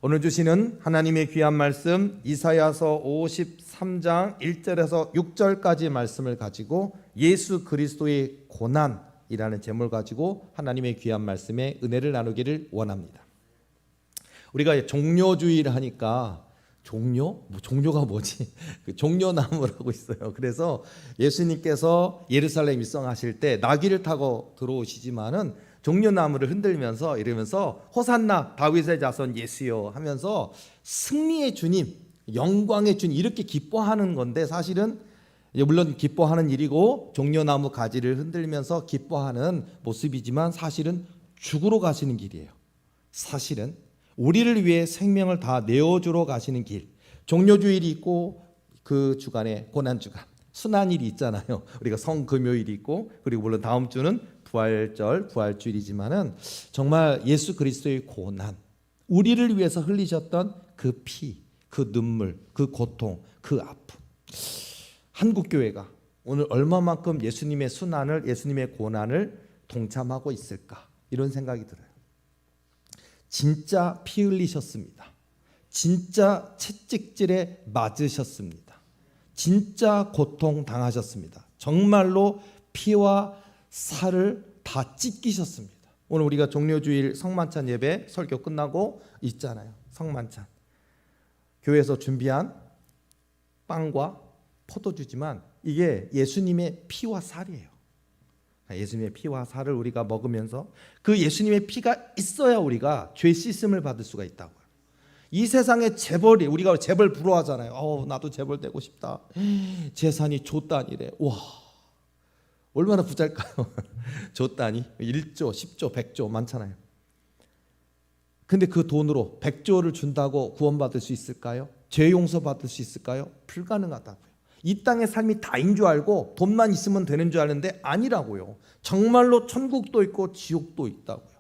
오늘 주시는 하나님의 귀한 말씀 이사야서 53장 1절에서 6절까지 말씀을 가지고 예수 그리스도의 고난이라는 제목을 가지고 하나님의 귀한 말씀에 은혜를 나누기를 원합니다. 우리가 종려주의를 하니까 종려가 뭐지? 그 종려나무라고 있어요. 그래서 예수님께서 예루살렘 입성하실 때 나귀를 타고 들어오시지만은 종려나무를 흔들면서 이러면서 호산나 다윗의 자손 예수여 하면서 승리의 주님, 영광의 주님 이렇게 기뻐하는 건데 사실은 물론 기뻐하는 일이고 종려나무 가지를 흔들면서 기뻐하는 모습이지만 사실은 죽으러 가시는 길이에요. 사실은 우리를 위해 생명을 다 내어주러 가시는 길. 종려주일이 있고 그 주간에 고난주간 순환일이 있잖아요. 우리가 성금요일이 있고 그리고 물론 다음 주는 부활절 부활주일이지만은 정말 예수 그리스도의 고난, 우리를 위해서 흘리셨던 그 피, 그 눈물, 그 고통, 그 아픔. 한국교회가 오늘 얼마만큼 예수님의 순환을, 예수님의 고난을 동참하고 있을까 이런 생각이 들어요. 진짜 피 흘리셨습니다. 진짜 채찍질에 맞으셨습니다. 진짜 고통 당하셨습니다. 정말로 피와 살을 다 찢기셨습니다. 오늘 우리가 종려주일 성만찬 예배 설교 끝나고 있잖아요. 성만찬 교회에서 준비한 빵과 포도주지만 이게 예수님의 피와 살이에요. 예수님의 피와 살을 우리가 먹으면서 그 예수님의 피가 있어야 우리가 죄 씻음을 받을 수가 있다고요. 이 세상의 재벌이, 우리가 재벌 부러워하잖아요. 나도 재벌 되고 싶다. 재산이 조 단위래. 와, 얼마나 부자일까요? 조 단위 1조, 10조, 100조 많잖아요. 근데 그 돈으로 100조를 준다고 구원받을 수 있을까요? 죄 용서받을 수 있을까요? 불가능하다고요. 이 땅의 삶이 다인 줄 알고 돈만 있으면 되는 줄 아는데 아니라고요. 정말로 천국도 있고 지옥도 있다고요.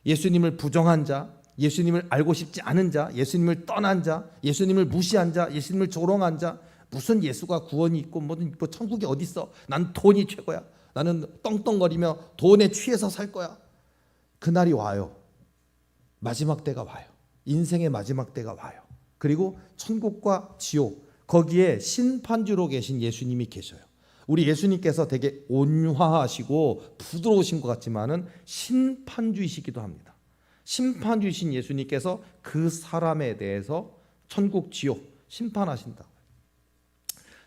예수님을 부정한 자, 예수님을 알고 싶지 않은 자, 예수님을 떠난 자, 예수님을 무시한 자, 예수님을 조롱한 자, 무슨 예수가 구원이 있고 뭐든 있고 천국이 어디 있어? 난 돈이 최고야. 나는 떵떵거리며 돈에 취해서 살 거야. 그날이 와요. 마지막 때가 와요. 인생의 마지막 때가 와요. 그리고 천국과 지옥, 거기에 심판주로 계신 예수님이 계셔요. 우리 예수님께서 되게 온화하시고 부드러우신 것 같지만은 심판주이시기도 합니다. 심판주이신 예수님께서 그 사람에 대해서 천국, 지옥 심판하신다.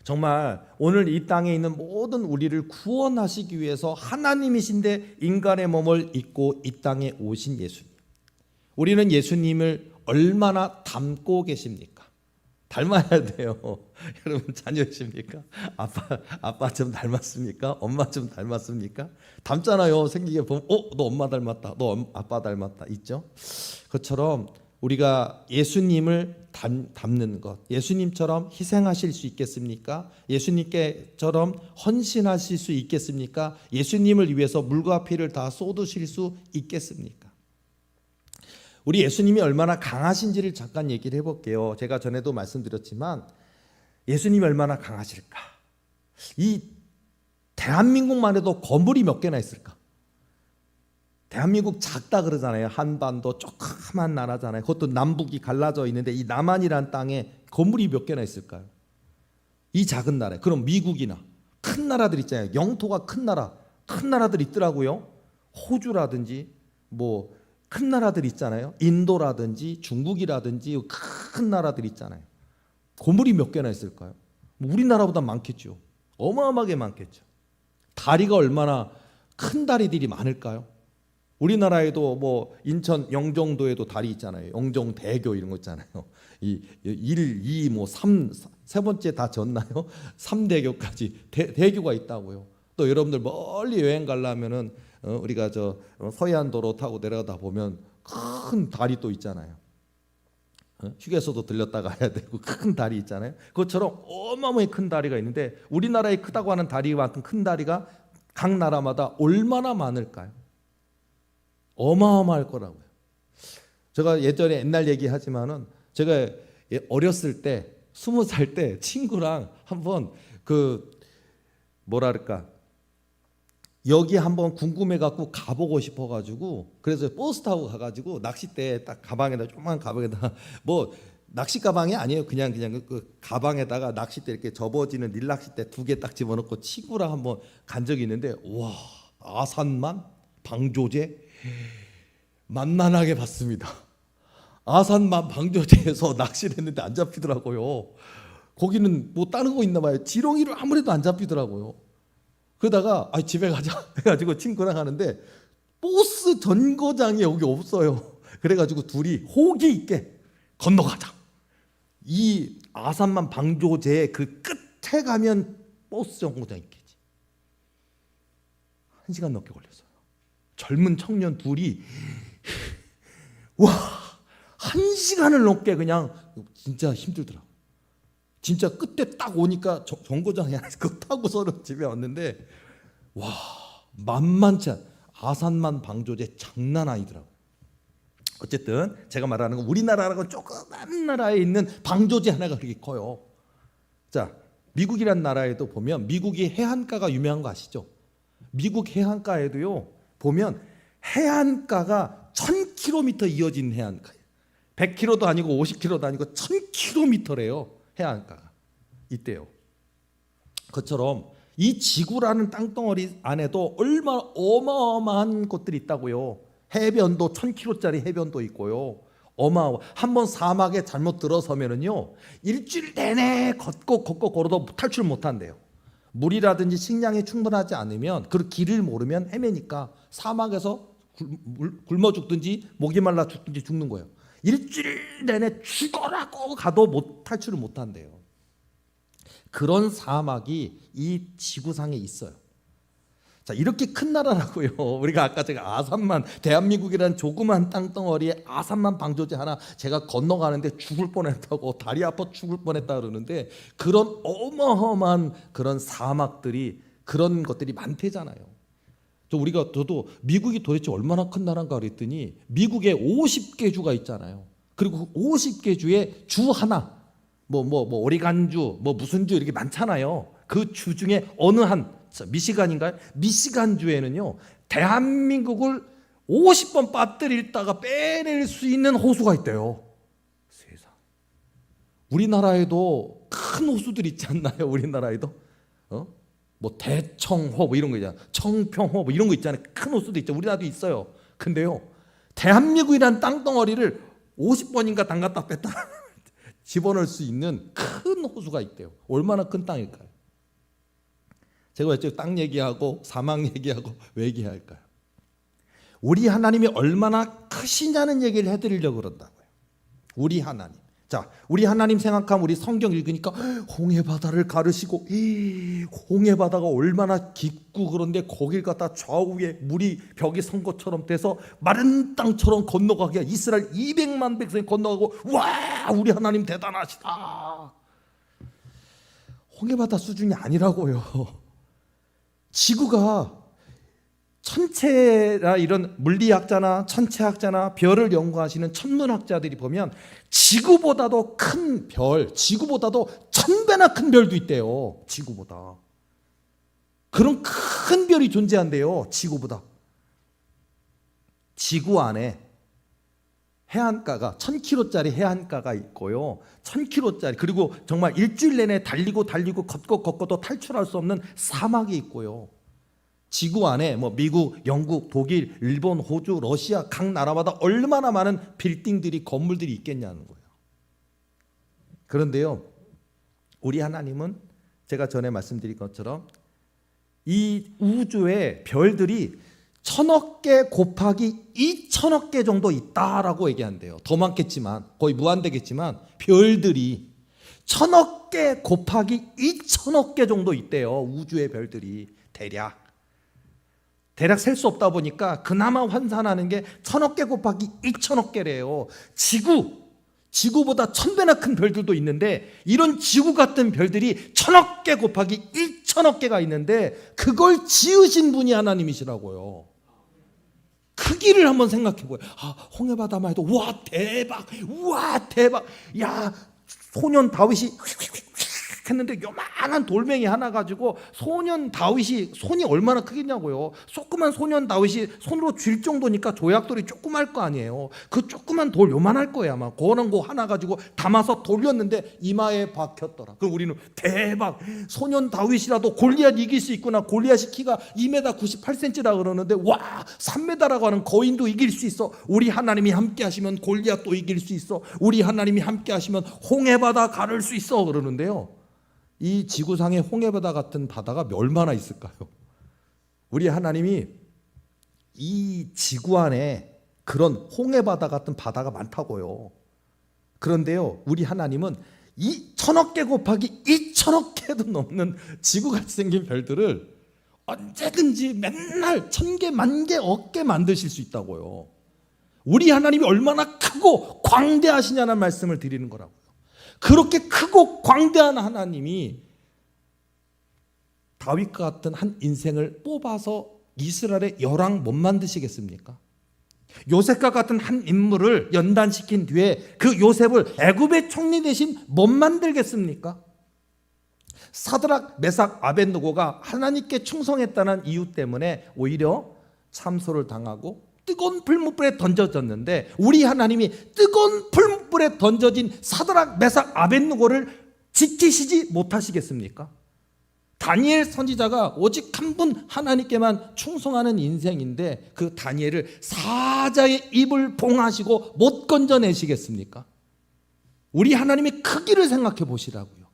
정말 오늘 이 땅에 있는 모든 우리를 구원하시기 위해서 하나님이신데 인간의 몸을 입고 이 땅에 오신 예수님. 우리는 예수님을 얼마나 닮고 계십니까? 닮아야 돼요. 여러분 자녀이십니까? 아빠 좀 닮았습니까? 엄마 좀 닮았습니까? 닮잖아요. 생기게 보면 너 엄마 닮았다. 너 아빠 닮았다. 있죠? 그것처럼 우리가 예수님을 닮는 것, 예수님처럼 희생하실 수 있겠습니까? 예수님께처럼 헌신하실 수 있겠습니까? 예수님을 위해서 물과 피를 다 쏟으실 수 있겠습니까? 우리 예수님이 얼마나 강하신지를 잠깐 얘기를 해볼게요. 제가 전에도 말씀드렸지만 예수님이 얼마나 강하실까? 이 대한민국만 해도 건물이 몇 개나 있을까? 대한민국 작다 그러잖아요. 한반도 조그만 나라잖아요. 그것도 남북이 갈라져 있는데 이 남한이란 땅에 건물이 몇 개나 있을까요? 이 작은 나라에. 그럼 미국이나 큰 나라들 있잖아요. 영토가 큰 나라들 있더라고요. 호주라든지 뭐 큰 나라들 있잖아요. 인도라든지 중국이라든지 큰 나라들 있잖아요. 건물이 몇 개나 있을까요? 우리나라보다 많겠죠. 어마어마하게 많겠죠. 다리가 얼마나 큰 다리들이 많을까요? 우리나라에도 뭐 인천 영종도에도 다리 있잖아요. 영종대교 이런 거 있잖아요. 이 1, 2, 뭐 3, 세 번째 다 졌나요? 3대교까지 대교가 있다고요. 또 여러분들 멀리 여행 가려면은 우리가 저 서해안도로 타고 내려가다 보면 큰 다리 또 있잖아요. 휴게소도 들렸다 가야 되고 큰 다리 있잖아요. 그것처럼 어마어마하게 큰 다리가 있는데 우리나라에 크다고 하는 다리만큼 큰 다리가 각 나라마다 얼마나 많을까요? 어마어마할 거라고요. 제가 예전에 옛날 얘기하지만은 제가 어렸을 때 20살 때 친구랑 한번 그 뭐랄까 여기 한번 궁금해갖고 가보고 싶어가지고 그래서 버스 타고 가가지고 낚싯대 딱 가방에다 조그만 가방에다 뭐 낚시 가방이 아니에요. 그냥 그 가방에다가 낚싯대 이렇게 접어지는 닐낚싯대 2개 딱 집어넣고 치구라 한번 간 적이 있는데 와 아산만 방조제 만만하게 봤습니다. 아산만 방조제에서 낚시를 했는데 안 잡히더라고요. 거기는 뭐 다른 거 있나 봐요. 지렁이를 아무래도 안 잡히더라고요. 그러다가 집에 가자 해가지고 친구랑 가는데 버스 정거장이 여기 없어요. 그래가지고 둘이 호기 있게 건너가자. 이 아산만 방조제 그 끝에 가면 버스 정거장 있겠지. 1시간 넘게 걸렸어요. 젊은 청년 둘이 와 1시간을 넘게 그냥 진짜 힘들더라고요. 진짜 끝에 딱 오니까 정거장에 그거 타고서는 집에 왔는데 와 만만치 않 아산만 방조제 장난 아니더라고요. 어쨌든 제가 말하는 건 우리나라라고 조그만 나라에 있는 방조제 하나가 그렇게 커요. 자 미국이란 나라에도 보면 미국이 해안가가 유명한 거 아시죠? 미국 해안가에도요 보면 해안가가 1000km 이어진 해안가예요. 100km도 아니고 50km도 아니고 1000km래요. 해안가가 있대요. 그처럼 이 지구라는 땅덩어리 안에도 얼마나 어마어마한 곳들이 있다고요. 해변도 1000km짜리 해변도 있고요. 한번 사막에 잘못 들어서면은요 일주일 내내 걷고 걸어도 탈출 못한대요. 물이라든지 식량이 충분하지 않으면 그 길을 모르면 헤매니까 사막에서 굶어 죽든지 목이 말라 죽든지 죽는 거예요. 일주일 내내 죽어라고 가도 탈출을 못한대요. 그런 사막이 이 지구상에 있어요. 자 이렇게 큰 나라라고요. 우리가 아까 제가 아산만 대한민국이라는 조그만 땅덩어리에 아산만 방조제 하나 제가 건너가는데 죽을 뻔했다고 다리 아파 죽을 뻔했다 그러는데 그런 어마어마한 그런 사막들이 그런 것들이 많대잖아요. 저도 미국이 도대체 얼마나 큰 나라인가 그랬더니 미국에 50개 주가 있잖아요. 그리고 50개 주에 주 하나 뭐 오리간주 뭐 무슨 주 이렇게 많잖아요. 그 주 중에 어느 한 미시간인가요? 미시간 주에는요 대한민국을 50번 빠뜨리다가 빼낼 수 있는 호수가 있대요. 세상. 우리나라에도 큰 호수들 있지 않나요? 우리나라에도 뭐 대청호 뭐 이런 거 있잖아요. 청평호 뭐 이런 거 있잖아요. 큰 호수도 있죠. 우리나라도 있어요. 근데요 대한민국이란 땅덩어리를 50번인가 담갔다 뺐다 집어넣을 수 있는 큰 호수가 있대요. 얼마나 큰 땅일까요? 제가 왜 땅 얘기하고 사막 얘기하고 왜 얘기할까요? 우리 하나님이 얼마나 크시냐는 얘기를 해드리려고 그런다고요. 우리 하나님. 자, 우리 하나님 생각하면 우리 성경 읽으니까 홍해 바다를 가르시고 홍해 바다가 얼마나 깊고 그런데 거길 갖다 좌우에 물이 벽이 선 것처럼 돼서 마른 땅처럼 건너가게 이스라엘 200만 백성이 건너가고 와 우리 하나님 대단하시다. 홍해 바다 수준이 아니라고요. 지구가 천체나 이런 물리학자나 천체학자나 별을 연구하시는 천문학자들이 보면 지구보다도 큰 별, 지구보다도 1000배나 큰 별도 있대요. 지구보다. 그런 큰 별이 존재한대요. 지구보다. 지구 안에 해안가가 1000km짜리 해안가가 있고요. 1000km짜리 그리고 정말 일주일 내내 달리고 걷고도 탈출할 수 없는 사막이 있고요. 지구 안에 뭐 미국, 영국, 독일, 일본, 호주, 러시아 각 나라마다 얼마나 많은 빌딩들이 건물들이 있겠냐는 거예요. 그런데요. 우리 하나님은 제가 전에 말씀드린 것처럼 이 우주의 별들이 1000억 개 곱하기 2000억 개 정도 있다라고 얘기한대요. 더 많겠지만 거의 무한되겠지만 별들이 1000억 개 곱하기 2000억 개 정도 있대요. 우주의 별들이 대략 셀 수 없다 보니까 그나마 환산하는 게 1000억 개 곱하기 2000억 개래요. 지구보다 1000배나 큰 별들도 있는데 이런 지구 같은 별들이 1000억 개 곱하기 2000억 개가 있는데 그걸 지으신 분이 하나님이시라고요. 크기를 한번 생각해보요. 홍해바다만 해도 와 대박 야 소년 다윗이 했는데 요만한 돌멩이 하나 가지고 소년 다윗이 손이 얼마나 크겠냐고요. 조그만 소년 다윗이 손으로 쥘 정도니까 조약돌이 조그만 거 아니에요. 그 조그만 돌 요만할 거예요 아마. 그거는 거 하나 가지고 담아서 돌렸는데 이마에 박혔더라. 그럼 우리는 대박, 소년 다윗이라도 골리앗 이길 수 있구나. 골리앗이 키가 2m 98cm라 그러는데 와 3m라고 하는 거인도 이길 수 있어. 우리 하나님이 함께 하시면 골리앗도 이길 수 있어. 우리 하나님이 함께 하시면 홍해바다 가를 수 있어 그러는데요. 이 지구상에 홍해바다 같은 바다가 얼마나 있을까요? 우리 하나님이 이 지구 안에 그런 홍해바다 같은 바다가 많다고요. 그런데요, 우리 하나님은 이 1000억 개 곱하기 2000억 개도 넘는 지구같이 생긴 별들을 언제든지 맨날 1000개, 10,000개, 억 개 만드실 수 있다고요. 우리 하나님이 얼마나 크고 광대하시냐는 말씀을 드리는 거라고요. 그렇게 크고 광대한 하나님이 다윗과 같은 한 인생을 뽑아서 이스라엘의 열왕 못 만드시겠습니까? 요셉과 같은 한 인물을 연단시킨 뒤에 그 요셉을 애굽의 총리 대신 못 만들겠습니까? 사드락, 메삭, 아벳느고가 하나님께 충성했다는 이유 때문에 오히려 참소를 당하고 뜨거운 풀무불에 던져졌는데 우리 하나님이 뜨거운 풀무불에 던져진 사드락, 메삭, 아벳느고를 지키시지 못하시겠습니까? 다니엘 선지자가 오직 한 분 하나님께만 충성하는 인생인데 그 다니엘을 사자의 입을 봉하시고 못 건져내시겠습니까? 우리 하나님의 크기를 생각해 보시라고요.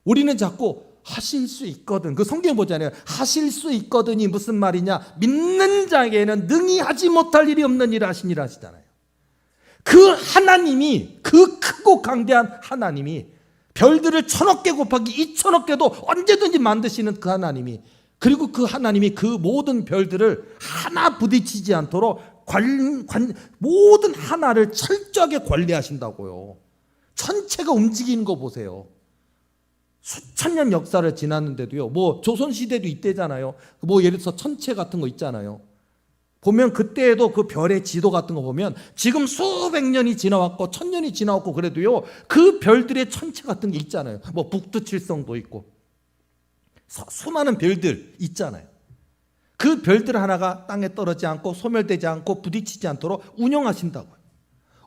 우리는 자꾸 하실 수 있거든, 그 성경 보잖아요. 하실 수 있거든이 무슨 말이냐? 믿는 자에게는 능히 하지 못할 일이 없는 일을 하시니라 하시잖아요. 그 하나님이, 그 크고 강대한 하나님이 별들을 1000억 개 곱하기 2000억 개도 언제든지 만드시는 그 하나님이, 그리고 그 하나님이 그 모든 별들을 하나 부딪히지 않도록 모든 하나를 철저하게 관리하신다고요. 천체가 움직이는 거 보세요. 수천 년 역사를 지났는데도요. 뭐 조선시대도 이때잖아요. 뭐 예를 들어서 천체 같은 거 있잖아요. 보면 그때에도 그 별의 지도 같은 거 보면 지금 수백 년이 지나왔고 1000년이 지나왔고 그래도요, 그 별들의 천체 같은 게 있잖아요. 뭐 북두칠성도 있고 수많은 별들 있잖아요. 그 별들 하나가 땅에 떨어지지 않고 소멸되지 않고 부딪히지 않도록 운영하신다고요.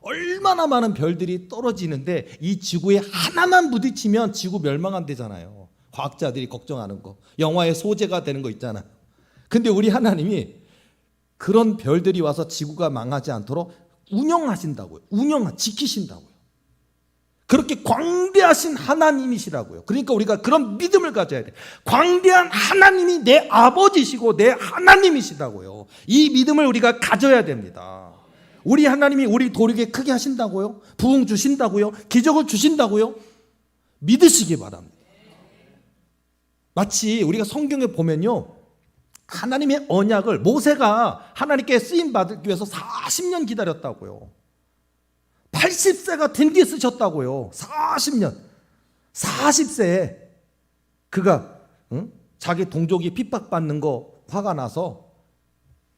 얼마나 많은 별들이 떨어지는데 이 지구에 하나만 부딪히면 지구 멸망한대잖아요. 과학자들이 걱정하는 거, 영화의 소재가 되는 거 있잖아요. 근데 우리 하나님이 그런 별들이 와서 지구가 망하지 않도록 운영하신다고요. 지키신다고요. 그렇게 광대하신 하나님이시라고요. 그러니까 우리가 그런 믿음을 가져야 돼. 광대한 하나님이 내 아버지시고 내 하나님이시다고요. 이 믿음을 우리가 가져야 됩니다. 우리 하나님이 우리 도리게 크게 하신다고요? 부흥 주신다고요? 기적을 주신다고요? 믿으시기 바랍니다. 마치 우리가 성경에 보면요, 하나님의 언약을 모세가 하나님께 쓰임 받기 위해서 40년 기다렸다고요. 80세가 된 뒤에 쓰셨다고요. 40년. 40세에 그가 자기 동족이 핍박받는 거 화가 나서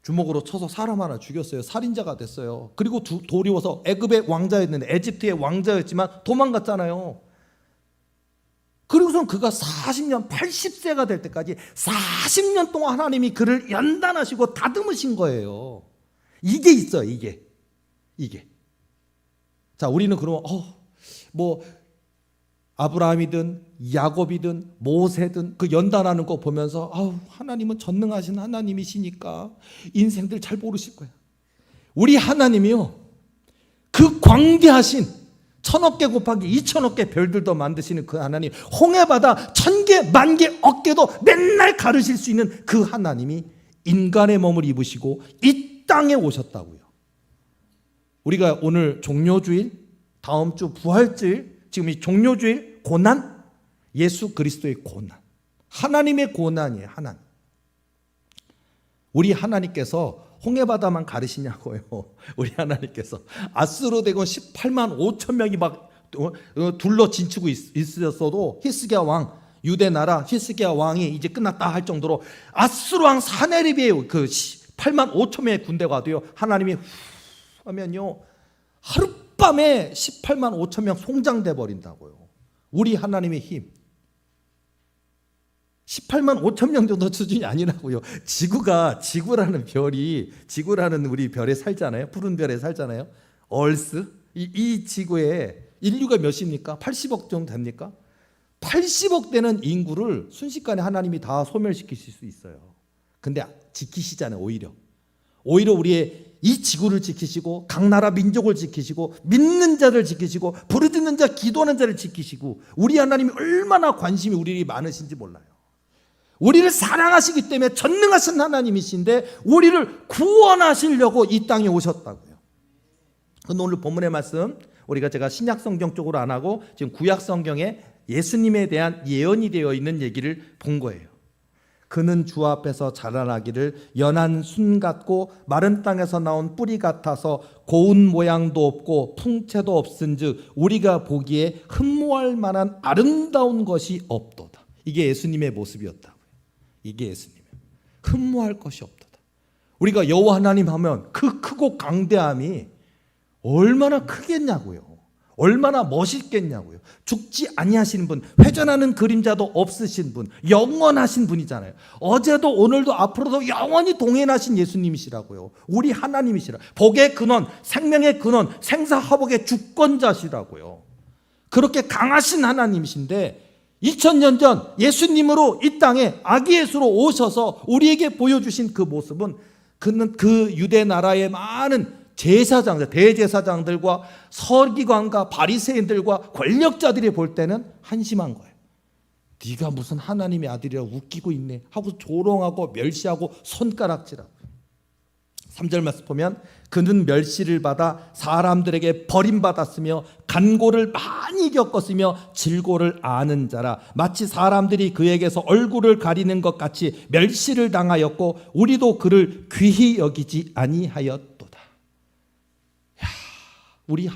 주먹으로 쳐서 사람 하나 죽였어요. 살인자가 됐어요. 그리고 도리워서 애굽의 왕자였는데, 에집트의 왕자였지만 도망갔잖아요. 그리고선 그가 40년, 80세가 될 때까지 40년 동안 하나님이 그를 연단하시고 다듬으신 거예요. 이게 있어요. 이게. 자, 우리는 그러면 뭐 아브라함이든 야곱이든 모세든 그 연단하는 거 보면서 하나님은 전능하신 하나님이시니까 인생들 잘 모르실 거야. 우리 하나님이요, 그 광대하신 1000억 개 곱하기 2000억 개 별들도 만드시는 그 하나님, 홍해바다 1000개, 10,000개, 억개도 맨날 가르실 수 있는 그 하나님이 인간의 몸을 입으시고 이 땅에 오셨다고요. 우리가 오늘 종료주일, 다음 주 부활주일, 지금 이 종료주일 고난, 예수 그리스도의 고난, 하나님의 고난이에요. 하나님. 우리 하나님께서 홍해바다만 가르시냐고요. 우리 하나님께서 아수르 대군 18만 5천 명이 막 둘러 진치고 있었어도 히스기야 왕, 유대 나라 히스기야 왕이 이제 끝났다 할 정도로 아수르 왕 사네립의 그 8만 5천 명의 군대가 와도요, 하나님이 하면요 하룻밤에 18만 5천 명 송장돼 버린다고요. 우리 하나님의 힘. 18만 5천 명 정도 수준이 아니라고요. 지구라는 별이, 지구라는 우리 별에 살잖아요. 푸른 별에 살잖아요. 얼스. 이 지구에 인류가 몇입니까? 80억 정도 됩니까? 80억 되는 인구를 순식간에 하나님이 다 소멸시키실 수 있어요. 근데 지키시잖아요. 오히려 우리의 이 지구를 지키시고 각 나라 민족을 지키시고 믿는 자를 지키시고 부르짖는 자 기도하는 자를 지키시고 우리 하나님이 얼마나 관심이 우리에게 많으신지 몰라요. 우리를 사랑하시기 때문에 전능하신 하나님이신데 우리를 구원하시려고 이 땅에 오셨다고요. 근데 오늘 본문의 말씀 제가 신약 성경 쪽으로 안 하고 지금 구약 성경에 예수님에 대한 예언이 되어 있는 얘기를 본 거예요. 그는 주 앞에서 자라나기를 연한 순 같고 마른 땅에서 나온 뿌리 같아서 고운 모양도 없고 풍채도 없은즉 우리가 보기에 흠모할 만한 아름다운 것이 없도다. 이게 예수님의 모습이었다고요. 이게 예수님이에요. 흠모할 것이 없도다. 우리가 여호와 하나님 하면 그 크고 강대함이 얼마나 크겠냐고요. 얼마나 멋있겠냐고요. 죽지 아니하시는 분, 회전하는 그림자도 없으신 분, 영원하신 분이잖아요. 어제도 오늘도 앞으로도 영원히 동행하신 예수님이시라고요. 우리 하나님이시라. 복의 근원, 생명의 근원, 생사화복의 주권자시라고요. 그렇게 강하신 하나님이신데 2000년 전 예수님으로 이 땅에 아기 예수로 오셔서 우리에게 보여주신 그 모습은 그는 그 유대 나라의 많은 제사장들, 대제사장들과 서기관과 바리새인들과 권력자들이 볼 때는 한심한 거예요. 네가 무슨 하나님의 아들이라 웃기고 있네 하고 조롱하고 멸시하고 손가락질하고. 3절 말씀 보면 그는 멸시를 받아 사람들에게 버림받았으며 간고를 많이 겪었으며 질고를 아는 자라. 마치 사람들이 그에게서 얼굴을 가리는 것 같이 멸시를 당하였고 우리도 그를 귀히 여기지 아니하였도다. 우리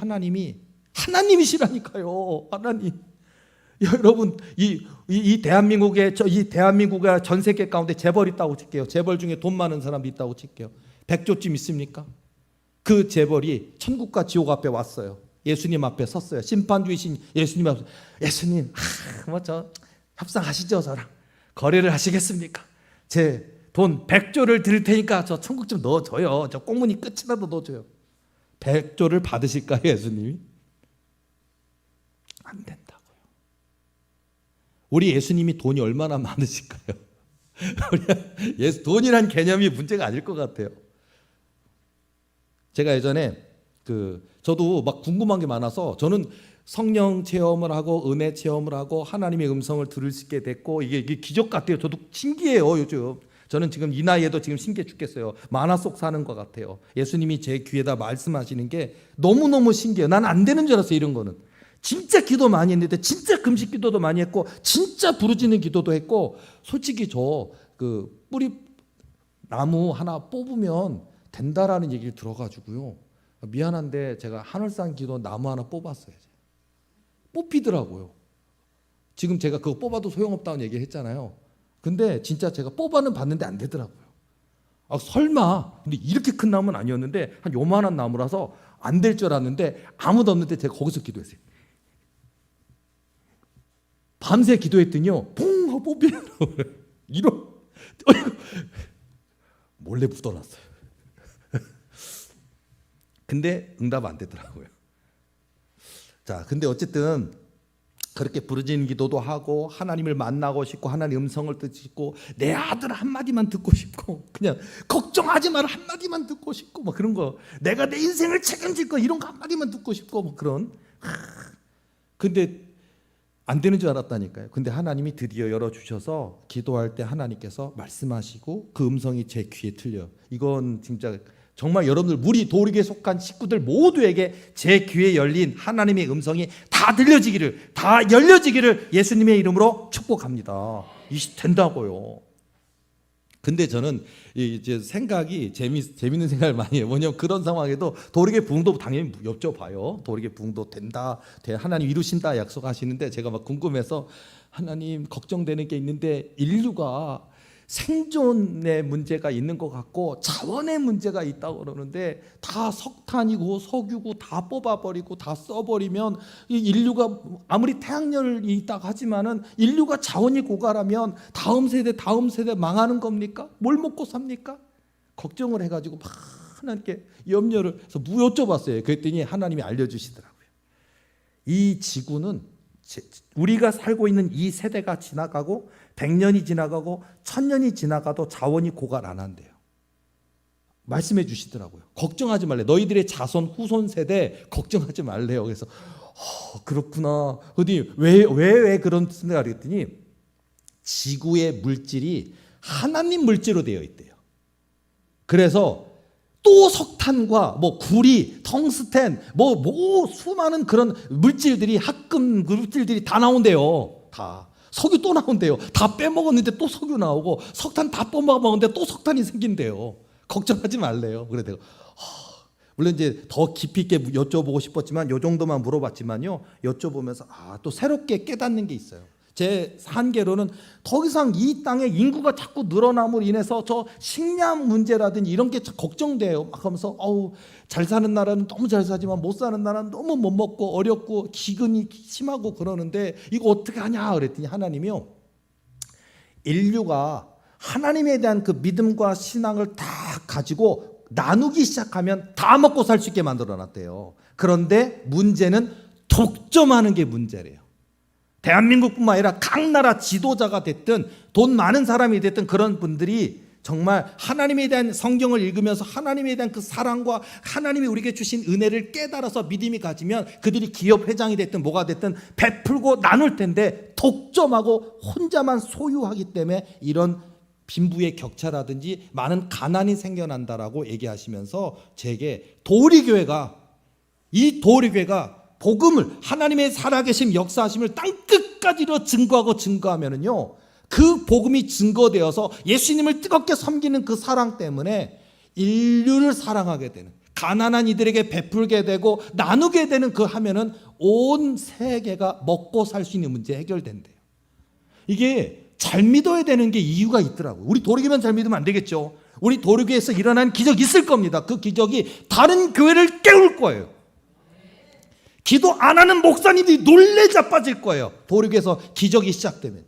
하나님이시라니까요. 하나님. 여러분 이 대한민국에 전 세계 가운데 재벌 있다고 칠게요. 재벌 중에 돈 많은 사람도 있다고 칠게요. 100조쯤 있습니까? 그 재벌이 천국과 지옥 앞에 왔어요. 예수님 앞에 섰어요. 심판주이신 예수님 앞에 예수님 저 협상하시죠. 저랑 거래를 하시겠습니까? 제 돈 100조를 드릴 테니까 저 천국 좀 넣어줘요. 저 꽁무니 끝이라도 넣어줘요. 100조를 받으실까요, 예수님이? 안 된다고요. 우리 예수님이 돈이 얼마나 많으실까요? 돈이란 개념이 문제가 아닐 것 같아요. 제가 예전에 저도 막 궁금한 게 많아서 저는 성령 체험을 하고 은혜 체험을 하고 하나님의 음성을 들을 수 있게 됐고 이게 기적 같아요. 저도 신기해요, 요즘. 저는 지금 이 나이에도 지금 신기해 죽겠어요. 만화 속 사는 것 같아요. 예수님이 제 귀에다 말씀하시는 게 너무너무 신기해요. 난 안 되는 줄 알았어요, 이런 거는. 진짜 기도 많이 했는데 진짜 금식 기도도 많이 했고 진짜 부르짖는 기도도 했고 솔직히 저 뿌리 나무 하나 뽑으면 된다라는 얘기를 들어가지고요. 미안한데 제가 하늘산 기도 나무 하나 뽑았어요. 뽑히더라고요. 지금 제가 그거 뽑아도 소용없다는 얘기 했잖아요. 근데 진짜 제가 뽑아는 봤는데 안 되더라고요. 설마. 근데 이렇게 큰 나무는 아니었는데 한 요만한 나무라서 안 될 줄 알았는데 아무도 없는데 제가 거기서 기도했어요. 밤새 기도했더니요. 퐁 하고 뽑히더라고요. 몰래 묻어놨어요. 근데 응답 안 되더라고요. 자, 근데 어쨌든 그렇게 부르짖는 기도도 하고 하나님을 만나고 싶고 하나님의 음성을 듣고 내 아들 한마디만 듣고 싶고 그냥 걱정하지 마라 한마디만 듣고 싶고 뭐 그런 거 내가 내 인생을 책임질 거 이런 거 한마디만 듣고 싶고 뭐 그런. 근데 안 되는 줄 알았다니까요. 근데 하나님이 드디어 열어주셔서 기도할 때 하나님께서 말씀하시고 그 음성이 제 귀에 들려요. 이건 진짜 정말 여러분들 우리 도리에 속한 식구들 모두에게 제 귀에 열린 하나님의 음성이 다 들려지기를 다 열려지기를 예수님의 이름으로 축복합니다. 된다고요. 근데 저는 이제 생각이 재밌는 생각을 많이 해요. 뭐냐면 그런 상황에도 도리의 부흥도 당연히 여쭤봐요. 도리의 부흥도 된다, 하나님 이루신다 약속하시는데 제가 막 궁금해서 하나님 걱정되는 게 있는데 인류가 생존의 문제가 있는 것 같고 자원의 문제가 있다고 그러는데, 다 석탄이고 석유고 다 뽑아버리고 다 써버리면 이 인류가 아무리 태양열이 있다고 하지만은 인류가 자원이 고갈하면 다음 세대 망하는 겁니까? 뭘 먹고 삽니까? 걱정을 해가지고 막 하나님께 염려를 해서 여쭤봤어요. 그랬더니 하나님이 알려주시더라고요. 이 지구는 우리가 살고 있는 이 세대가 지나가고 100년이 지나가고 1000년이 지나가도 자원이 고갈 안 한대요. 말씀해 주시더라고요. 걱정하지 말래. 너희들의 자손 후손 세대 걱정하지 말래요. 그래서 그렇구나. 어디 왜 그런 생각을 했더니, 지구의 물질이 하나님 물질로 되어 있대요. 그래서 또 석탄과 구리, 텅스텐, 수많은 그런 물질들이, 합금 물질들이 다 나온대요. 다. 석유 또 나온대요. 다 빼먹었는데 또 석유 나오고, 석탄 다 빼먹었는데 또 석탄이 생긴대요. 걱정하지 말래요. 그래 내가 물론 이제 더 깊이 있게 여쭤보고 싶었지만 요 정도만 물어봤지만요, 여쭤보면서 또 새롭게 깨닫는 게 있어요. 제 한계로는 더 이상 이 땅에 인구가 자꾸 늘어남으로 인해서 저 식량 문제라든지 이런 게 걱정돼요. 막 하면서 잘 사는 나라는 너무 잘 사지만 못 사는 나라는 너무 못 먹고 어렵고 기근이 심하고 그러는데 이거 어떻게 하냐 그랬더니, 하나님이요, 인류가 하나님에 대한 그 믿음과 신앙을 다 가지고 나누기 시작하면 다 먹고 살 수 있게 만들어 놨대요. 그런데 문제는 독점하는 게 문제래요. 대한민국뿐만 아니라 각 나라 지도자가 됐든 돈 많은 사람이 됐든 그런 분들이 정말 하나님에 대한 성경을 읽으면서 하나님에 대한 그 사랑과 하나님이 우리에게 주신 은혜를 깨달아서 믿음이 가지면 그들이 기업 회장이 됐든 뭐가 됐든 베풀고 나눌 텐데, 독점하고 혼자만 소유하기 때문에 이런 빈부의 격차라든지 많은 가난이 생겨난다라고 얘기하시면서 제게 이 도리교회가 복음을, 하나님의 살아계심 역사하심을 땅끝까지로 증거하면은요, 그 복음이 증거되어서 예수님을 뜨겁게 섬기는 그 사랑 때문에 인류를 사랑하게 되는, 가난한 이들에게 베풀게 되고 나누게 되는 그 하면은 온 세계가 먹고 살 수 있는 문제 해결된대요. 이게 잘 믿어야 되는 게 이유가 있더라고요. 우리 도리교회만 잘 믿으면 안 되겠죠. 우리 도리교회에서 일어난 기적이 있을 겁니다. 그 기적이 다른 교회를 깨울 거예요. 기도 안 하는 목사님들이 놀래 자빠질 거예요. 도리교회에서 기적이 시작되면.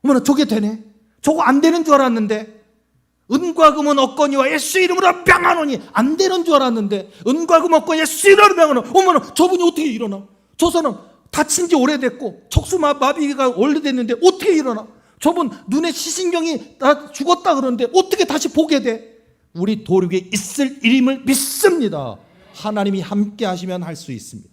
어머나 저게 되네. 저거 안 되는 줄 알았는데. 은과 금은 없거니와 예수 이름으로 명하노니. 안 되는 줄 알았는데 은과 금 없고 예수 이름으로 명하노니. 어머나 저분이 어떻게 일어나. 저 사람 다친 지 오래됐고 척수마비가 오래됐는데 어떻게 일어나. 저분 눈에 시신경이 다 죽었다 그러는데 어떻게 다시 보게 돼. 우리 도리교회에 있을 일임을 믿습니다. 하나님이 함께 하시면 할 수 있습니다.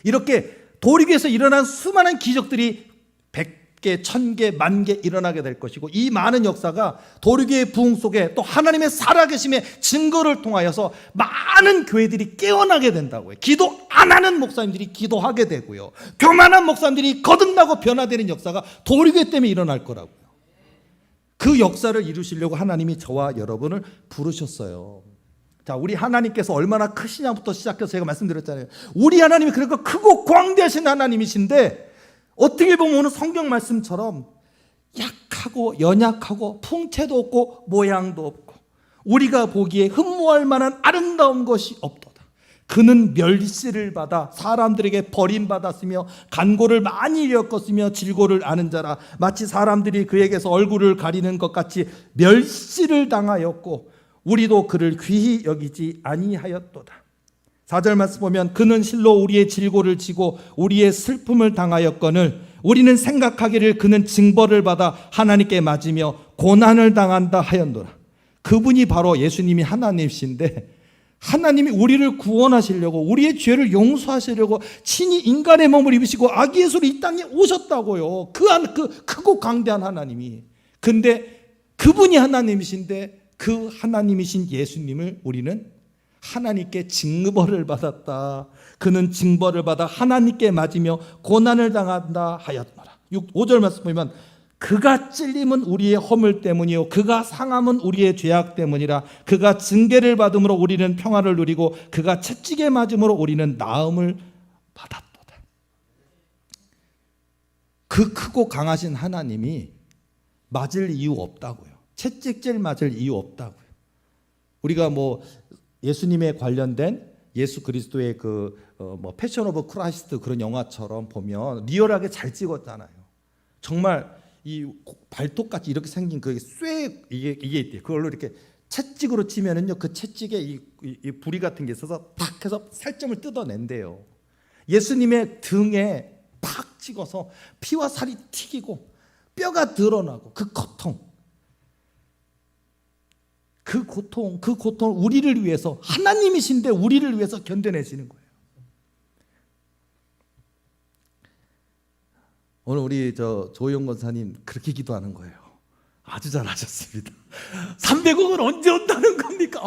이렇게 도리교회에서 일어난 수많은 기적들이 100개, 1000개, 10,000개 일어나게 될 것이고, 이 많은 역사가 도리교회의 부흥 속에 또 하나님의 살아계심의 증거를 통하여서 많은 교회들이 깨어나게 된다고요. 기도 안 하는 목사님들이 기도하게 되고요, 교만한 목사님들이 거듭나고 변화되는 역사가 도리교회 때문에 일어날 거라고요. 그 역사를 이루시려고 하나님이 저와 여러분을 부르셨어요. 자, 우리 하나님께서 얼마나 크시냐부터 시작해서 제가 말씀드렸잖아요. 우리 하나님이 그러니까 크고 광대하신 하나님이신데, 어떻게 보면 오늘 성경 말씀처럼 약하고 연약하고 풍채도 없고 모양도 없고 우리가 보기에 흠모할 만한 아름다운 것이 없도다. 그는 멸시를 받아 사람들에게 버림받았으며 간고를 많이 겪었으며 질고를 아는 자라. 마치 사람들이 그에게서 얼굴을 가리는 것 같이 멸시를 당하였고 우리도 그를 귀히 여기지 아니하였도다. 4절 말씀 보면, 그는 실로 우리의 질고를 지고 우리의 슬픔을 당하였거늘 우리는 생각하기를 그는 징벌을 받아 하나님께 맞으며 고난을 당한다 하였노라. 그분이 바로 예수님이 하나님이신데, 하나님이 우리를 구원하시려고, 우리의 죄를 용서하시려고 친히 인간의 몸을 입으시고 아기 예수로 이 땅에 오셨다고요. 그 크고 강대한 하나님이. 근데 그분이 하나님이신데 그 하나님이신 예수님을 우리는 하나님께 징벌을 받았다. 그는 징벌을 받아 하나님께 맞으며 고난을 당한다 하였노라. 5절 말씀 보면, 그가 찔림은 우리의 허물 때문이요 그가 상함은 우리의 죄악 때문이라. 그가 징계를 받음으로 우리는 평화를 누리고 그가 채찍에 맞음으로 우리는 나음을 받았도다. 그 크고 강하신 하나님이 맞을 이유 없다고요. 채찍질 맞을 이유 없다고요. 우리가 뭐 예수님에 관련된 예수 그리스도의 뭐 패션 오브 크라이스트 그런 영화처럼 보면 리얼하게 잘 찍었잖아요. 정말 이 발톱같이 이렇게 생긴 그게 쇠 이게 있대요. 그걸로 이렇게 채찍으로 치면은요, 그 채찍에 이 부리 같은 게 있어서 팍 해서 살점을 뜯어낸대요. 예수님의 등에 팍 찍어서 피와 살이 튀기고 뼈가 드러나고 그 고통을 우리를 위해서, 하나님이신데 우리를 위해서 견뎌내시는 거예요. 오늘 우리 조영 권사님 그렇게 기도하는 거예요. 아주 잘하셨습니다. 300억은 언제 온다는 겁니까?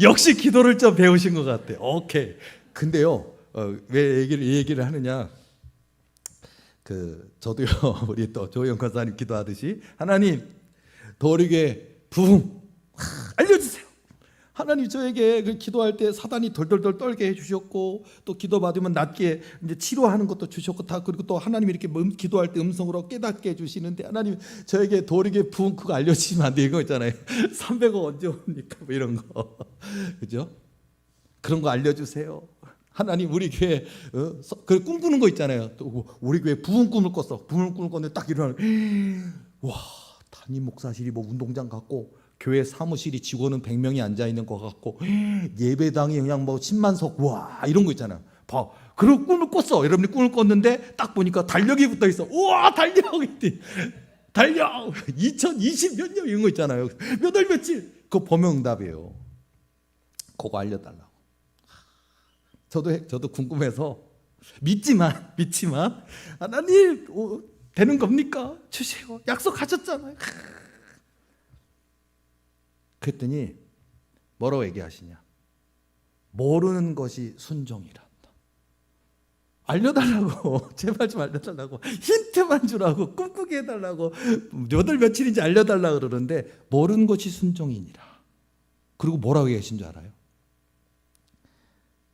역시 기도를 좀 배우신 것 같아요. 오케이. 근데요, 왜 이 얘기를 하느냐? 저도요, 우리 또 조영 권사님 기도하듯이 하나님, 도리게 부흥 알려주세요. 하나님, 저에게 기도할 때 사단이 덜덜덜 떨게 해주셨고, 또 기도 받으면 낫게 이제 치료하는 것도 주셨고, 다 그리고 또 하나님이 이렇게 기도할 때 음성으로 깨닫게 해주시는데, 하나님 저에게 도리게 부흥 그거 알려주시면 안 돼요. 이거 있잖아요. 300억 언제 옵니까? 뭐 이런 거, 그죠? 그런 거 알려주세요. 하나님, 우리 교회 그 꿈꾸는 거 있잖아요. 또 우리 교회 부흥 꿈을 꿨어. 부흥 꿈을 꿨는데 딱 일어나는, 와, 담임 목사실이 뭐 운동장 같고, 교회 사무실이 직원은 100명이 앉아있는 것 같고, 예배당이 그냥 뭐 10만 석, 와, 이런 거 있잖아요. 봐, 그런 꿈을 꿨어. 여러분이 꿈을 꿨는데 딱 보니까 달력이 붙어 있어. 우와, 달력이 있대. 달력 2020 몇 년 이런 거 있잖아요. 몇 월 며칠. 그거 보면 응답이에요. 그거 알려달라고. 저도 궁금해서 믿지만 하나님, 되는 겁니까? 주세요. 약속하셨잖아요. 그랬더니 뭐라고 얘기하시냐? 모르는 것이 순종이란다. 알려달라고. 제발 좀 알려달라고. 힌트만 주라고. 꿈꾸게 해달라고. 몇 월 며칠인지 알려달라고 그러는데, 모르는 것이 순종이니라. 그리고 뭐라고 얘기하신 줄 알아요?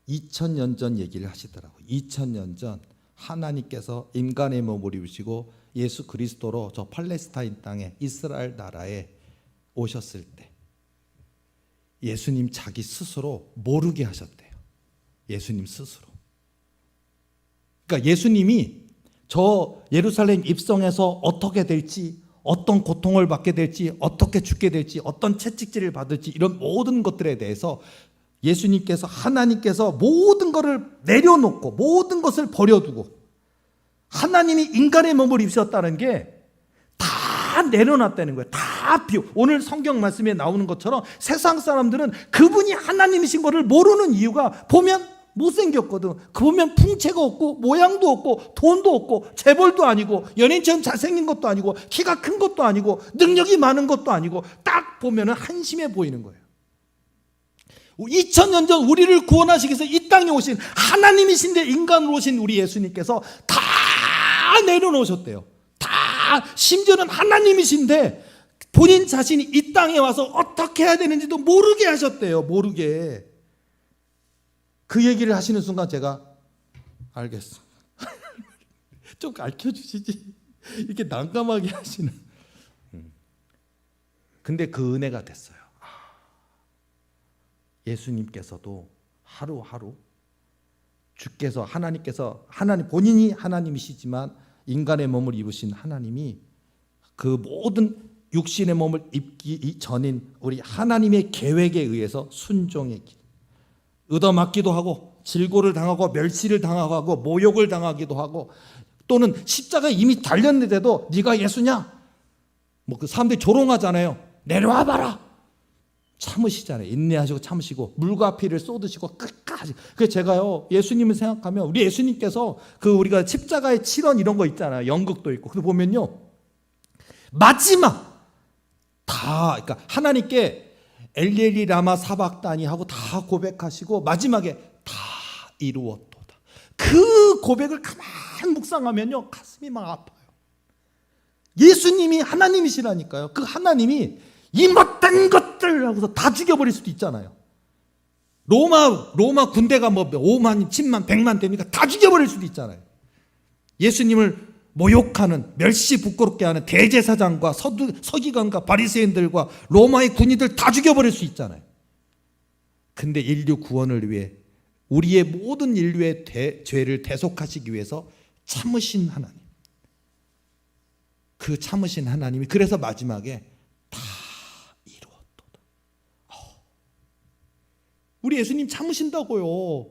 2000년 전 얘기를 하시더라고요. 2000년 전 하나님께서 인간의 몸을 입으시고 예수 그리스도로 저 팔레스타인 땅에, 이스라엘 나라에 오셨을 때 예수님 자기 스스로 모르게 하셨대요. 예수님 스스로. 그러니까 예수님이 저 예루살렘 입성에서 어떻게 될지, 어떤 고통을 받게 될지, 어떻게 죽게 될지, 어떤 채찍질을 받을지, 이런 모든 것들에 대해서 예수님께서, 하나님께서 모든 것을 내려놓고 모든 것을 버려두고 하나님이 인간의 몸을 입으셨다는 게 다 내려놨다는 거예요. 다 오늘 성경 말씀에 나오는 것처럼 세상 사람들은 그분이 하나님이신 것을 모르는 이유가, 보면 못생겼거든. 그 보면 풍채가 없고 모양도 없고 돈도 없고 재벌도 아니고 연예인처럼 잘생긴 것도 아니고 키가 큰 것도 아니고 능력이 많은 것도 아니고, 딱 보면 한심해 보이는 거예요. 2000년 전 우리를 구원하시기 위해서 이 땅에 오신 하나님이신데 인간으로 오신 우리 예수님께서 다 내려놓으셨대요. 다. 심지어는 하나님이신데 본인 자신이 이 땅에 와서 어떻게 해야 되는지도 모르게 하셨대요. 모르게. 그 얘기를 하시는 순간 제가 알겠어. 좀 가르쳐주시지. 이렇게 난감하게 하시는. 근데 그 은혜가 됐어요. 예수님께서도 하루하루 주께서, 하나님께서, 본인이 하나님이시지만 인간의 몸을 입으신 하나님이 그 모든 육신의 몸을 입기 전인 우리 하나님의 계획에 의해서 순종의 길, 얻어맞기도 하고 질고를 당하고 멸시를 당하고 모욕을 당하기도 하고, 또는 십자가에 이미 달렸는데도 네가 예수냐? 뭐 그 사람들이 조롱하잖아요. 내려와 봐라. 참으시잖아요. 인내하시고 참으시고 물과 피를 쏟으시고 끝까지. 그래서 제가요, 예수님을 생각하면, 우리 예수님께서 우리가 십자가의 7원 이런 거 있잖아요. 연극도 있고. 그거 보면요, 마지막 그러니까 하나님께 엘리엘리 라마 사박다니 하고 다 고백하시고 마지막에 다 이루었도다. 그 고백을 가만 묵상하면요, 가슴이 막 아파요. 예수님이 하나님이시라니까요. 그 하나님이 이 못된 것들 하고서 다 죽여버릴 수도 있잖아요. 로마 군대가 뭐 5만, 10만, 100만 됩니까? 다 죽여버릴 수도 있잖아요. 예수님을 모욕하는, 멸시 부끄럽게 하는 대제사장과 서기관과 바리새인들과 로마의 군인들 다 죽여버릴 수 있잖아요. 근데 인류 구원을 위해, 우리의 모든 인류의 죄를 대속하시기 위해서 참으신 하나님, 그 참으신 하나님이 그래서 마지막에 다 이루었도다. 우리 예수님 참으신다고요.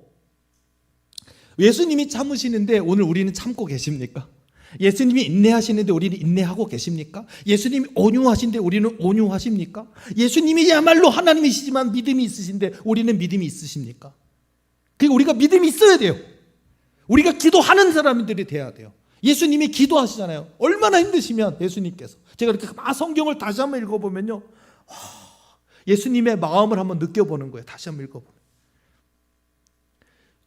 예수님이 참으시는데 오늘 우리는 참고 계십니까? 예수님이 인내하시는데 우리는 인내하고 계십니까? 예수님이 온유하신데 우리는 온유하십니까? 예수님이야말로 하나님이시지만 믿음이 있으신데 우리는 믿음이 있으십니까? 그러니까 우리가 믿음이 있어야 돼요. 우리가 기도하는 사람들이 돼야 돼요. 예수님이 기도하시잖아요. 얼마나 힘드시면 예수님께서, 제가 이렇게 성경을 다시 한번 읽어보면요, 예수님의 마음을 한번 느껴보는 거예요. 다시 한번 읽어보면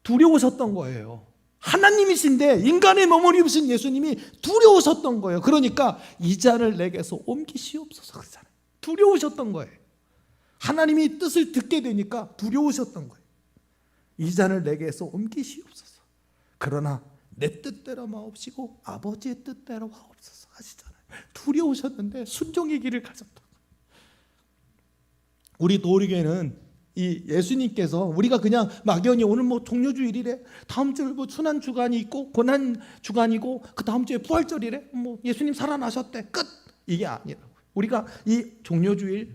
두려우셨던 거예요. 하나님이신데 인간의 몸을 입으신 예수님이 두려우셨던 거예요. 그러니까 이 잔을 내게서 옮기시옵소서 그러잖아요. 두려우셨던 거예요. 하나님이 뜻을 듣게 되니까 두려우셨던 거예요. 이 잔을 내게서 옮기시옵소서. 그러나 내 뜻대로 마옵시고 아버지의 뜻대로 하옵소서 하시잖아요. 두려우셨는데 순종의 길을 가셨다. 우리 도리교회는 이 예수님께서, 우리가 그냥 막연히 오늘 뭐 종료주일이래, 다음 주에 뭐 순환 주간이 있고 고난 주간이고 그 다음 주에 부활절이래, 뭐 예수님 살아나셨대, 끝, 이게 아니라고. 우리가 이 종료주일,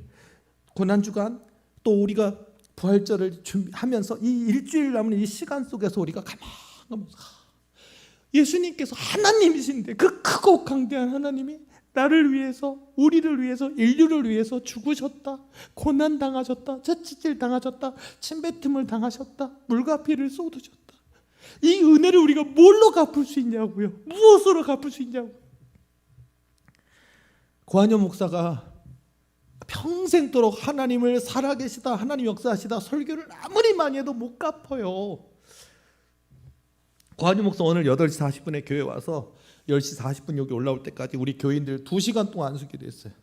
고난 주간, 또 우리가 부활절을 준비하면서 이 일주일 남은 이 시간 속에서 우리가 가만히 예수님께서 하나님이신데, 그 크고 강대한 하나님이 나를 위해서, 우리를 위해서, 인류를 위해서 죽으셨다, 고난 당하셨다, 채찍질 당하셨다, 침뱉음을 당하셨다, 물과 피를 쏟으셨다. 이 은혜를 우리가 뭘로 갚을 수 있냐고요? 무엇으로 갚을 수 있냐고요? 고한여 목사가 평생도록 하나님을 살아계시다, 하나님 역사하시다 설교를 아무리 많이 해도 못 갚아요. 고한여 목사 오늘 8시 40분에 교회 와서 10시 40분 여기 올라올 때까지 우리 교인들 2시간 동안 안수기도 했어요.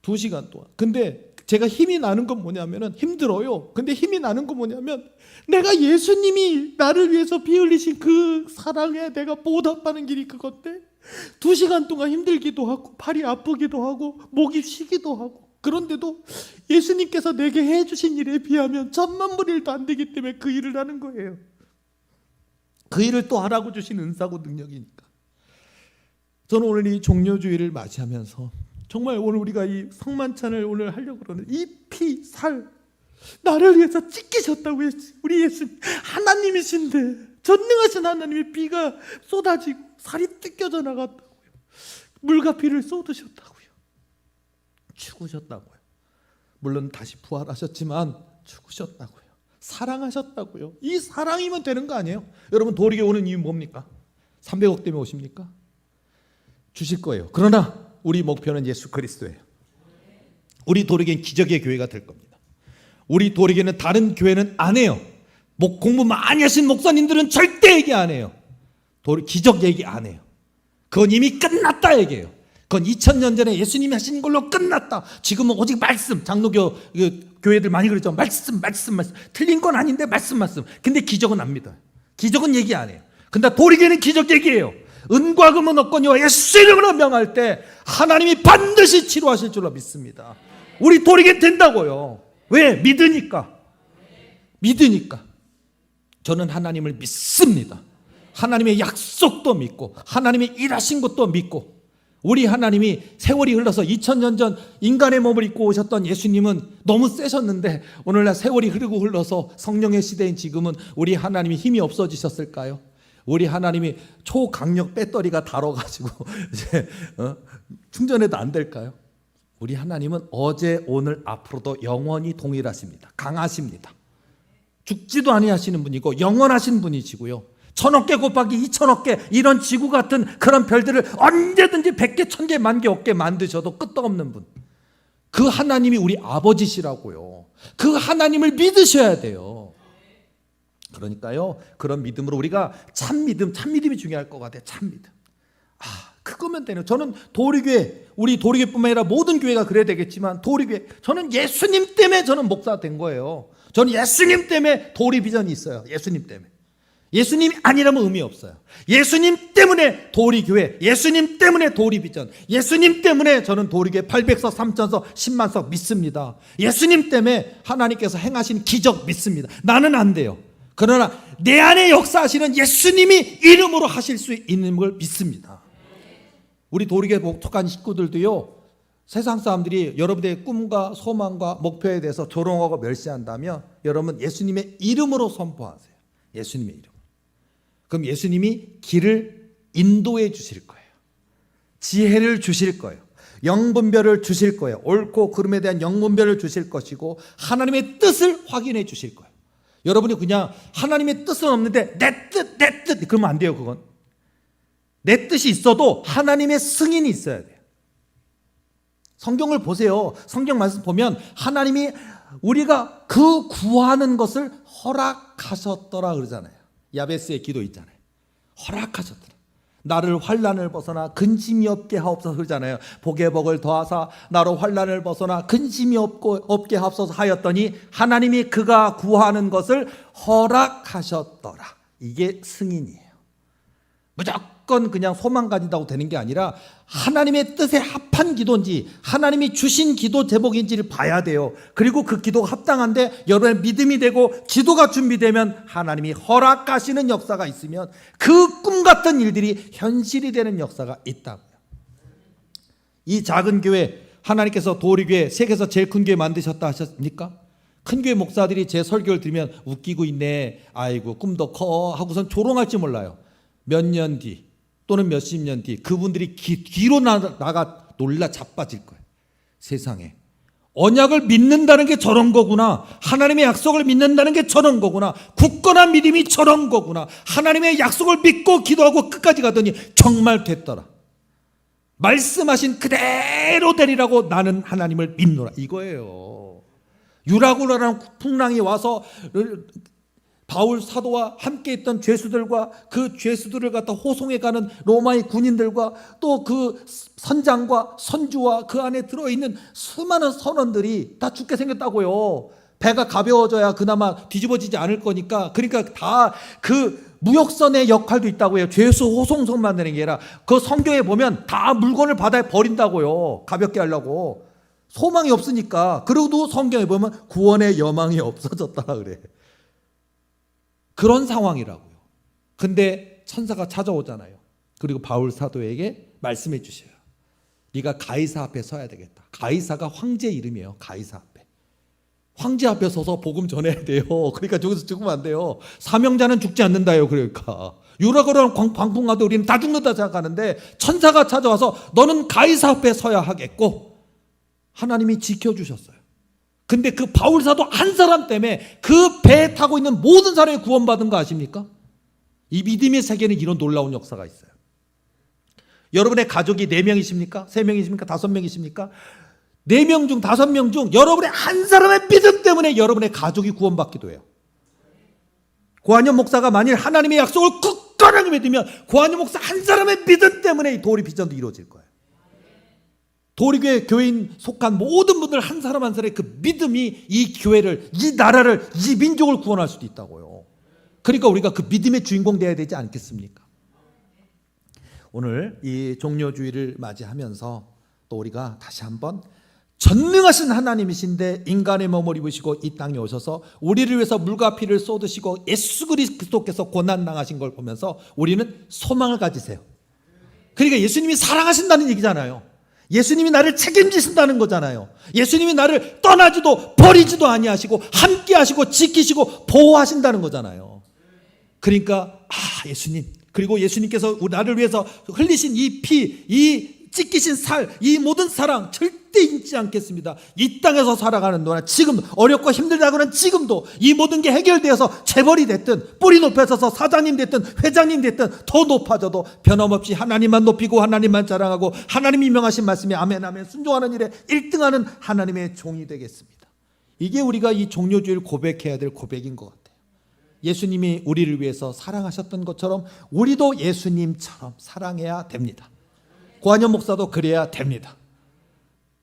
2시간 동안. 근데 제가 힘이 나는 건 뭐냐면은, 힘들어요. 근데 힘이 나는 건 뭐냐면, 내가 예수님이 나를 위해서 피 흘리신 그 사랑에 내가 보답하는 길이 그건데, 2시간 동안 힘들기도 하고 팔이 아프기도 하고 목이 쉬기도 하고, 그런데도 예수님께서 내게 해주신 일에 비하면 10,000,000분의 1도 안 되기 때문에 그 일을 하는 거예요. 그 일을 또 하라고 주신 은사고 능력이니까. 저는 오늘 이 종료주일을 맞이하면서 정말 오늘 우리가 이 성만찬을 오늘 하려고 그러는데, 이 피, 살, 나를 위해서 찢기셨다고 했지. 우리 예수님 하나님이신데, 전능하신 하나님의 피가 쏟아지고 살이 뜯겨져 나갔다고요. 물과 피를 쏟으셨다고요. 죽으셨다고요. 물론 다시 부활하셨지만 죽으셨다고요. 사랑하셨다고요. 이 사랑이면 되는 거 아니에요? 여러분, 도리교회 오는 이유 뭡니까? 300억 때문에 오십니까? 주실 거예요. 그러나 우리 목표는 예수 그리스도예요. 우리 도리교회는 기적의 교회가 될 겁니다. 우리 도리교회는 다른 교회는 안 해요. 공부 많이 하신 목사님들은 절대 얘기 안 해요. 기적 얘기 안 해요. 그건 이미 끝났다 얘기해요. 그건 2000년 전에 예수님이 하신 걸로 끝났다. 지금은 오직 말씀. 장로교 교회들 많이 그러죠. 말씀. 틀린 건 아닌데 말씀. 근데 기적은 안 믿어요. 기적은 얘기 안 해요. 근데 도리교회는 기적 얘기해요. 은과 금은 없거니와 예수 이름으로 명할 때 하나님이 반드시 치료하실 줄로 믿습니다. 우리 도리교회 된다고요. 왜? 믿으니까. 저는 하나님을 믿습니다. 하나님의 약속도 믿고 하나님의 일하신 것도 믿고, 우리 하나님이 세월이 흘러서 2000년 전 인간의 몸을 입고 오셨던 예수님은 너무 세셨는데, 오늘날 세월이 흘러서 성령의 시대인 지금은 우리 하나님이 힘이 없어지셨을까요? 우리 하나님이 초강력 배터리가 닳아가지고 이제 충전해도 안 될까요? 우리 하나님은 어제 오늘 앞으로도 영원히 동일하십니다. 강하십니다. 죽지도 아니하시는 분이고 영원하신 분이시고요. 1000억 개 곱하기 2000억 개, 이런 지구 같은 그런 별들을 언제든지 100개, 1000개, 10,000개, 억개 만드셔도 끄떡 없는 분, 그 하나님이 우리 아버지시라고요. 그 하나님을 믿으셔야 돼요. 그러니까요, 그런 믿음으로 우리가 참믿음이 중요할 것 같아요. 참믿음. 그거면 되네요. 저는 도리교회, 우리 도리교회뿐만 아니라 모든 교회가 그래야 되겠지만, 도리교회, 저는 예수님 때문에 저는 목사 된 거예요. 저는 예수님 때문에 도리 비전이 있어요. 예수님 때문에. 예수님이 아니라면 의미 없어요. 예수님 때문에 도리교회, 예수님 때문에 도리비전, 예수님 때문에 저는 도리교회 800석, 3000석, 10만석 믿습니다. 예수님 때문에 하나님께서 행하신 기적 믿습니다. 나는 안 돼요. 그러나 내 안에 역사하시는 예수님이 이름으로 하실 수 있는 걸 믿습니다. 우리 도리교회 복독한 식구들도요, 세상 사람들이 여러분들의 꿈과 소망과 목표에 대해서 조롱하고 멸시한다면 여러분 예수님의 이름으로 선포하세요. 예수님의 이름. 그럼 예수님이 길을 인도해 주실 거예요. 지혜를 주실 거예요. 영분별을 주실 거예요. 옳고 그름에 대한 영분별을 주실 것이고 하나님의 뜻을 확인해 주실 거예요. 여러분이 그냥 하나님의 뜻은 없는데 내 뜻 그러면 안 돼요. 그건 내 뜻이 있어도 하나님의 승인이 있어야 돼요. 성경을 보세요. 성경 말씀 보면 하나님이 우리가 그 구하는 것을 허락하셨더라 그러잖아요. 야베스의 기도 있잖아요. 허락하셨더라. 나를 환난을 벗어나 근심이 없게 하옵소서 그러잖아요. 복에 복을 더하사 나로 환난을 벗어나 근심이 없게 하옵소서 하였더니 하나님이 그가 구하는 것을 허락하셨더라. 이게 승인이에요. 무조건 그냥 소망 가진다고 되는 게 아니라 하나님의 뜻에 합한 기도인지 하나님이 주신 기도 제목인지를 봐야 돼요. 그리고 그 기도가 합당한데 여러분의 믿음이 되고 기도가 준비되면 하나님이 허락하시는 역사가 있으면 그 꿈 같은 일들이 현실이 되는 역사가 있다고요. 이 작은 교회 하나님께서 도리교회 세계에서 제일 큰 교회 만드셨다 하셨습니까? 큰 교회 목사들이 제 설교를 들으면 웃기고 있네, 아이고 꿈도 커 하고선 조롱할지 몰라요. 몇 년 뒤 또는 몇십 년 뒤 그분들이 뒤로 나가 놀라 자빠질 거예요. 세상에 언약을 믿는다는 게 저런 거구나, 하나님의 약속을 믿는다는 게 저런 거구나, 굳건한 믿음이 저런 거구나, 하나님의 약속을 믿고 기도하고 끝까지 가더니 정말 됐더라, 말씀하신 그대로 되리라고 나는 하나님을 믿노라, 이거예요. 유라굴라라는 풍랑이 와서 바울 사도와 함께 있던 죄수들과 그 죄수들을 갖다 호송해가는 로마의 군인들과 또 그 선장과 선주와 그 안에 들어있는 수많은 선원들이 다 죽게 생겼다고요. 배가 가벼워져야 그나마 뒤집어지지 않을 거니까. 그러니까 다 그 무역선의 역할도 있다고요. 죄수 호송선만 되는 게 아니라 그 성경에 보면 다 물건을 바다에 버린다고요. 가볍게 하려고. 소망이 없으니까. 그리고도 성경에 보면 구원의 여망이 없어졌다 그래. 그런 상황이라고요. 근데 천사가 찾아오잖아요. 그리고 바울 사도에게 말씀해 주셔요. 네가 가이사 앞에 서야 되겠다. 가이사가 황제 이름이에요. 가이사 앞에. 황제 앞에 서서 복음 전해야 돼요. 그러니까 저기서 죽으면 안 돼요. 사명자는 죽지 않는다요. 그러니까 유라굴라는 광풍 가도 우리는 다 죽는다 생각하는데 천사가 찾아와서 너는 가이사 앞에 서야 하겠고 하나님이 지켜주셨어요. 근데 그 바울 사도 한 사람 때문에 그 배에 타고 있는 모든 사람이 구원받은 거 아십니까? 이 믿음의 세계는 이런 놀라운 역사가 있어요. 여러분의 가족이 4명이십니까? 3명이십니까? 5명이십니까? 4명 중 5명 중 여러분의 한 사람의 믿음 때문에 여러분의 가족이 구원받기도 해요. 고한영 목사가 만일 하나님의 약속을 굳건하게 믿으면 고한영 목사 한 사람의 믿음 때문에 이 도리 비전도 이루어질 거예요. 도리교회 교인 속한 모든 분들 한 사람 한 사람의 그 믿음이 이 교회를, 이 나라를, 이 민족을 구원할 수도 있다고요. 그러니까 우리가 그 믿음의 주인공 되어야 되지 않겠습니까? 오늘 이 종료주의를 맞이하면서 또 우리가 다시 한번 전능하신 하나님이신데 인간의 몸을 입으시고 이 땅에 오셔서 우리를 위해서 물과 피를 쏟으시고 예수 그리스도께서 고난당하신 걸 보면서 우리는 소망을 가지세요. 그러니까 예수님이 사랑하신다는 얘기잖아요. 예수님이 나를 책임지신다는 거잖아요. 예수님이 나를 떠나지도 버리지도 아니하시고 함께 하시고 지키시고 보호하신다는 거잖아요. 그러니까 예수님, 그리고 예수님께서 나를 위해서 흘리신 이 피, 이 찢기신 살, 이 모든 사랑 절대 잊지 않겠습니다. 이 땅에서 살아가는 동안 지금 어렵고 힘들다고는 지금도 이 모든 게 해결되어서 재벌이 됐든 뿌리 높여서서 사장님 됐든 회장님 됐든 더 높아져도 변함없이 하나님만 높이고 하나님만 자랑하고 하나님이 명하신 말씀에 아멘 아멘 순종하는 일에 1등하는 하나님의 종이 되겠습니다. 이게 우리가 이 종료주의를 고백해야 될 고백인 것 같아요. 예수님이 우리를 위해서 사랑하셨던 것처럼 우리도 예수님처럼 사랑해야 됩니다. 고한영 목사도 그래야 됩니다.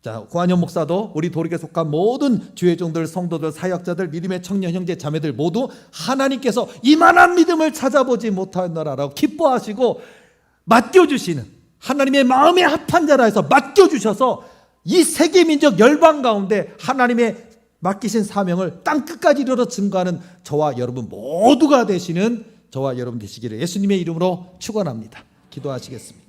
자, 고한영 목사도 우리 도릭에 속한 모든 주의 종들, 성도들, 사역자들, 믿음의 청년 형제 자매들 모두 하나님께서 이만한 믿음을 찾아보지 못하였노라라고 기뻐하시고 맡겨주시는, 하나님의 마음에 합한 자라 해서 맡겨주셔서 이 세계민족 열방 가운데 하나님의 맡기신 사명을 땅끝까지 이르러 증거하는 저와 여러분 모두가 되시는, 저와 여러분 되시기를 예수님의 이름으로 축원합니다. 기도하시겠습니다.